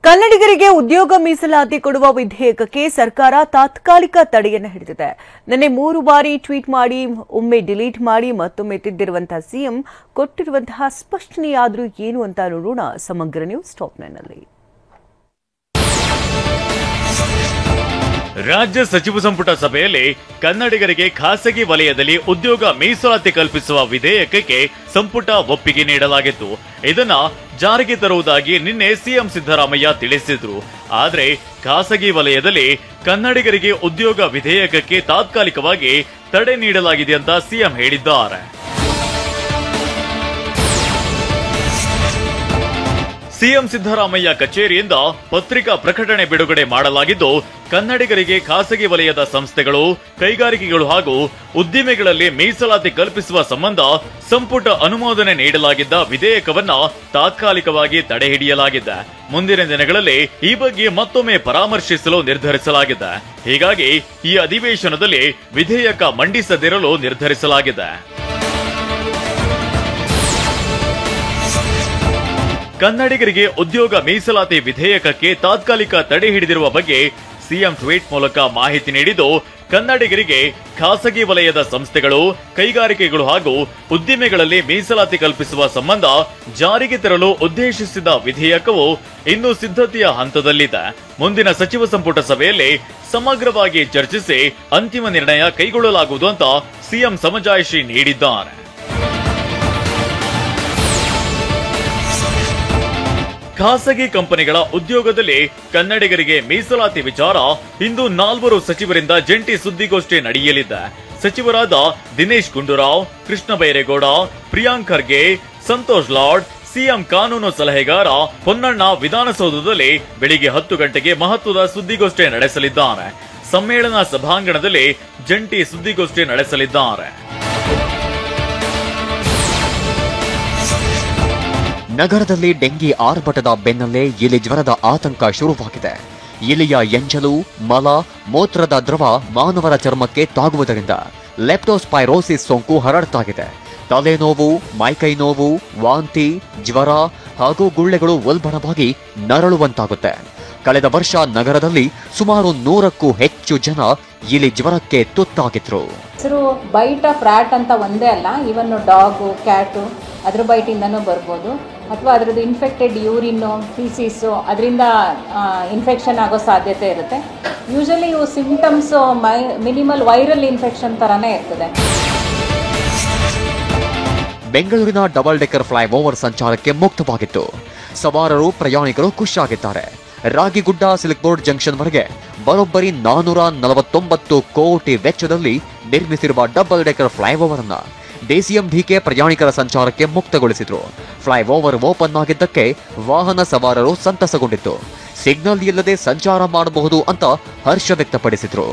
ಕನ್ನಡಿಗರಿಗೆ ಉದ್ಯೋಗ ಮೀಸಲಾತಿ ಕೊಡುವ ವಿಧೇಯಕಕ್ಕೆ ಸರ್ಕಾರ ತಾತ್ಕಾಲಿಕ ತಡೆಯನ್ನು ಹಿಡಿದಿದೆ. ನಿನ್ನೆ 3 ಬಾರಿ ಟ್ವೀಟ್ ಮಾಡಿ, ಒಮ್ಮೆ ಡಿಲೀಟ್ ಮಾಡಿ, ಮತ್ತೊಮ್ಮೆ ತಿದ್ದಿರುವಂತಹ ಸಿಎಂ ಕೊಟ್ಟಿರುವಂತಹ ಸ್ಪಷ್ಟನೆಯಾದರೂ ಏನು ಅಂತ ನೋಡೋಣ ಸಮಗ್ರ ನ್ಯೂಸ್ ಟಾಪ್ 9 ನಲ್ಲಿ. ರಾಜ್ಯ ಸಚಿವ ಸಂಪುಟ ಸಭೆಯಲ್ಲಿ ಕನ್ನಡಿಗರಿಗೆ ಖಾಸಗಿ ವಲಯದಲ್ಲಿ ಉದ್ಯೋಗ ಮೀಸಲಾತಿ ಕಲ್ಪಿಸುವ ವಿಧೇಯಕಕ್ಕೆ ಸಂಪುಟ ಒಪ್ಪಿಗೆ ನೀಡಲಾಗಿತ್ತು. ಇದನ್ನ ಜಾರಿಗೆ ತರುವುದಾಗಿ ನಿನ್ನೆ ಸಿಎಂ ಸಿದ್ದರಾಮಯ್ಯ ತಿಳಿಸಿದ್ರು. ಆದರೆ ಖಾಸಗಿ ವಲಯದಲ್ಲಿ ಕನ್ನಡಿಗರಿಗೆ ಉದ್ಯೋಗ ವಿಧೇಯಕಕ್ಕೆ ತಾತ್ಕಾಲಿಕವಾಗಿ ತಡೆ ನೀಡಲಾಗಿದೆ ಅಂತ ಸಿಎಂ ಹೇಳಿದ್ದಾರೆ. ಸಿಎಂ ಸಿದ್ದರಾಮಯ್ಯ ಕಚೇರಿಯಿಂದ ಪತ್ರಿಕಾ ಪ್ರಕಟಣೆ ಬಿಡುಗಡೆ ಮಾಡಲಾಗಿದ್ದು, ಕನ್ನಡಿಗರಿಗೆ ಖಾಸಗಿ ವಲಯದ ಸಂಸ್ಥೆಗಳು, ಕೈಗಾರಿಕೆಗಳು ಹಾಗೂ ಉದ್ದಿಮೆಗಳಲ್ಲಿ ಮೀಸಲಾತಿ ಕಲ್ಪಿಸುವ ಸಂಬಂಧ ಸಂಪುಟ ಅನುಮೋದನೆ ನೀಡಲಾಗಿದ್ದ ವಿಧೇಯಕವನ್ನ ತಾತ್ಕಾಲಿಕವಾಗಿ ತಡೆ ಹಿಡಿಯಲಾಗಿದೆ. ಮುಂದಿನ ದಿನಗಳಲ್ಲಿ ಈ ಬಗ್ಗೆ ಮತ್ತೊಮ್ಮೆ ಪರಾಮರ್ಶಿಸಲು ನಿರ್ಧರಿಸಲಾಗಿದೆ. ಹೀಗಾಗಿ ಈ ಅಧಿವೇಶನದಲ್ಲಿ ವಿಧೇಯಕ ಮಂಡಿಸದಿರಲು ನಿರ್ಧರಿಸಲಾಗಿದೆ. ಕನ್ನಡಿಗರಿಗೆ ಉದ್ಯೋಗ ಮೀಸಲಾತಿ ವಿಧೇಯಕಕ್ಕೆ ತಾತ್ಕಾಲಿಕ ತಡೆ ಹಿಡಿದಿರುವ ಬಗ್ಗೆ ಸಿಎಂ ಟ್ವೀಟ್ ಮೂಲಕ ಮಾಹಿತಿ ನೀಡಿದ್ದು, ಕನ್ನಡಿಗರಿಗೆ ಖಾಸಗಿ ವಲಯದ ಸಂಸ್ಥೆಗಳು, ಕೈಗಾರಿಕೆಗಳು ಹಾಗೂ ಉದ್ದಿಮೆಗಳಲ್ಲಿ ಮೀಸಲಾತಿ ಕಲ್ಪಿಸುವ ಸಂಬಂಧ ಜಾರಿಗೆ ತರಲು ಉದ್ದೇಶಿಸಿದ ವಿಧೇಯಕವು ಇನ್ನೂ ಸಿದ್ಧತೆಯ ಹಂತದಲ್ಲಿದೆ. ಮುಂದಿನ ಸಚಿವ ಸಂಪುಟ ಸಭೆಯಲ್ಲಿ ಸಮಗ್ರವಾಗಿ ಚರ್ಚಿಸಿ ಅಂತಿಮ ನಿರ್ಣಯ ಕೈಗೊಳ್ಳಲಾಗುವುದು ಅಂತ ಸಿಎಂ ಸಮಜಾಯಿಷಿ ನೀಡಿದ್ದಾರೆ. ಖಾಸಗಿ ಕಂಪನಿಗಳ ಉದ್ಯೋಗದಲ್ಲಿ ಕನ್ನಡಿಗರಿಗೆ ಮೀಸಲಾತಿ ವಿಚಾರ ಇಂದು 4 ಸಚಿವರಿಂದ ಜಂಟಿ ಸುದ್ದಿಗೋಷ್ಠಿ ನಡೆಯಲಿದೆ. ಸಚಿವರಾದ ದಿನೇಶ್ ಗುಂಡೂರಾವ್, ಕೃಷ್ಣ ಬೈರೇಗೌಡ, ಪ್ರಿಯಾಂಕ್ ಖರ್ಗೆ, ಸಂತೋಷ್ ಲಾಡ್, ಸಿಎಂ ಕಾನೂನು ಸಲಹೆಗಾರ ಪೊನ್ನಣ್ಣ ವಿಧಾನಸೌಧದಲ್ಲಿ ಬೆಳಿಗ್ಗೆ 10 ಗಂಟೆಗೆ ಮಹತ್ವದ ಸುದ್ದಿಗೋಷ್ಠಿ ನಡೆಸಲಿದ್ದಾರೆ. ಸಮ್ಮೇಳನ ಸಭಾಂಗಣದಲ್ಲಿ ಜಂಟಿ ಸುದ್ದಿಗೋಷ್ಠಿ ನಡೆಸಲಿದ್ದಾರೆ. ನಗರದಲ್ಲಿ ಡೆಂಗಿ ಆರ್ಭಟದ ಬೆನ್ನಲ್ಲೇ ಇಲಿ ಜ್ವರದ ಆತಂಕ ಶುರುವಾಗಿದೆ. ಇಲಿಯ ಎಂಜಲು, ಮಲ, ಮೂತ್ರದ ದ್ರವ ಮಾನವರ ಚರ್ಮಕ್ಕೆ ತಾಗುವುದರಿಂದ ಲೆಪ್ಟೋಸ್ಪೈರೋಸಿಸ್ ಸೋಂಕು ಹರಡ್ತಾಗಿದೆ. ತಲೆನೋವು, ಮೈಕೈ ನೋವು, ವಾಂತಿ, ಜ್ವರ ಹಾಗೂ ಗುಳ್ಳೆಗಳು ಉಲ್ಬಣವಾಗಿ ನರಳುವಂತಾಗುತ್ತೆ. ಕಳೆದ ವರ್ಷ ನಗರದಲ್ಲಿ ಸುಮಾರು 100ಕ್ಕೂ ಹೆಚ್ಚು ಜನ ಇಲಿ ಜ್ವರಕ್ಕೆ ತುತ್ತಾಗಿದ್ರು. ಹೆಸರು ಬೈಟ್ ಆಫ್ ರ್ಯಾಟ್ ಅಂತ ಒಂದೇ ಅಲ್ಲ, ಇವನ್ ಡಾಗು, ಕ್ಯಾಟು ಅದ್ರ ಬೈಟಿಂದನೂ ಬರ್ಬೋದು, ಅಥವಾ ಅದರದ್ದು ಇನ್ಫೆಕ್ಟೆಡ್ ಯೂರಿನ್ನು, ಫೀಸಿಸು ಅದರಿಂದ ಇನ್ಫೆಕ್ಷನ್ ಆಗೋ ಸಾಧ್ಯತೆ ಇರುತ್ತೆ. ಯೂಶಲಿ ಇವು ಸಿಂಪ್ಟಮ್ಸು ಮಿನಿಮಲ್ ವೈರಲ್ ಇನ್ಫೆಕ್ಷನ್ ಥರನೇ ಇರ್ತದೆ. ಬೆಂಗಳೂರಿನ ಡಬಲ್ ಡೆಕ್ಕರ್ ಫ್ಲೈಓವರ್ ಸಂಚಾರಕ್ಕೆ ಮುಕ್ತವಾಗಿತ್ತು. ಸವಾರರು, ಪ್ರಯಾಣಿಕರು ಖುಷಿಯಾಗಿದ್ದಾರೆ. ರಾಗಿಗುಡ್ಡ ಸಿಲ್ಕ್ ಬೋರ್ಡ್ ಜಂಕ್ಷನ್ ವರೆಗೆ ಬರೋಬ್ಬರಿ 449 ಕೋಟಿ ವೆಚ್ಚದಲ್ಲಿ ನಿರ್ಮಿಸಿರುವ ಡಬಲ್ ಡೆಕ್ಕರ್ ಫ್ಲೈಓವರ್ ಅನ್ನ ಡಿಸಿಎಂ ಡಿಕೆ ಪ್ರಯಾಣಿಕರ ಸಂಚಾರಕ್ಕೆ ಮುಕ್ತಗೊಳಿಸಿದ್ರು. ಫ್ಲೈಓವರ್ ಓಪನ್ ಆಗಿದ್ದಕ್ಕೆ ವಾಹನ ಸವಾರರು ಸಂತಸಗೊಂಡಿತ್ತು. ಸಿಗ್ನಲ್ ಇಲ್ಲದೆ ಸಂಚಾರ ಮಾಡಬಹುದು ಅಂತ ಹರ್ಷ ವ್ಯಕ್ತಪಡಿಸಿದ್ರು.